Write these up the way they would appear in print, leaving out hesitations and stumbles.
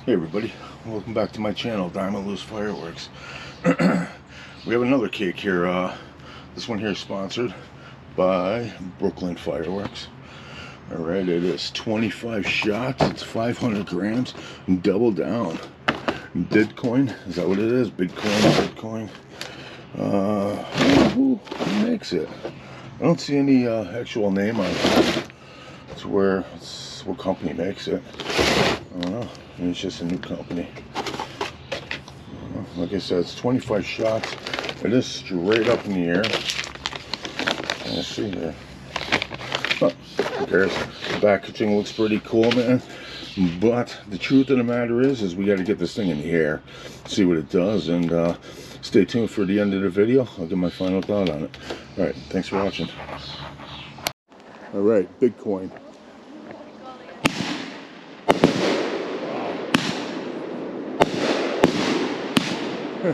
Hey everybody, welcome back to my channel, Diamond Loose Fireworks. We have another cake here. This one here is sponsored by Brooklyn Fireworks. Alright, it is 25 shots, it's 500 grams, double down. Bitcoin, is that what it is? Bitcoin. Who makes it? I don't see any actual name on it. It's what company makes it. I don't know. It's just a new company. Like I said, it's 25 shots. It is straight up in the air. Let's see here. Oh, who cares? The packaging looks pretty cool, man. But the truth of the matter is we got to get this thing in the air, see what it does, and stay tuned for the end of the video. I'll give my final thought on it. All right, thanks for watching. All right, Bitcoin. Nice.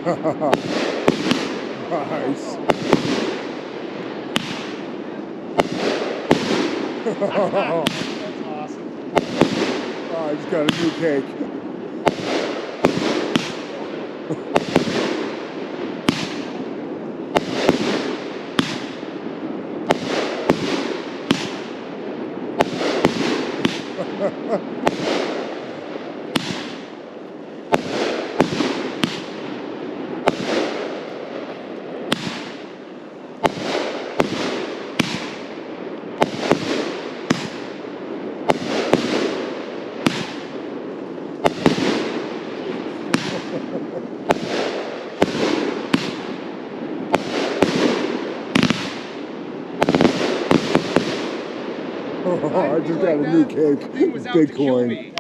That's awesome. Oh, I just got a new cake. I just got a new cake. Bitcoin.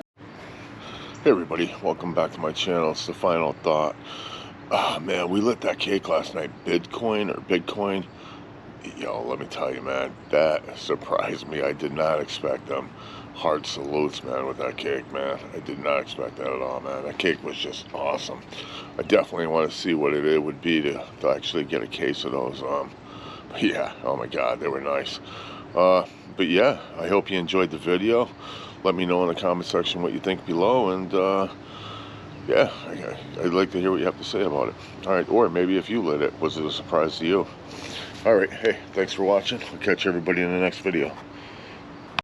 Hey everybody, welcome back to my channel. It's the final thought. Ah, man, we lit that cake last night. Bitcoin. Yo, let me tell you, man, that surprised me. I did not expect them. Hard salutes, man, with that cake, man. I did not expect that at all, man. That cake was just awesome. I definitely want to see what it would be to actually get a case of those. But yeah, oh my God, they were nice. But yeah, I hope you enjoyed the video. Let me know in the comment section what you think below, and yeah, I'd like to hear what you have to say about it. All right, or maybe if you lit it, was it a surprise to you? All right, hey, thanks for watching. I'll catch everybody in the next video.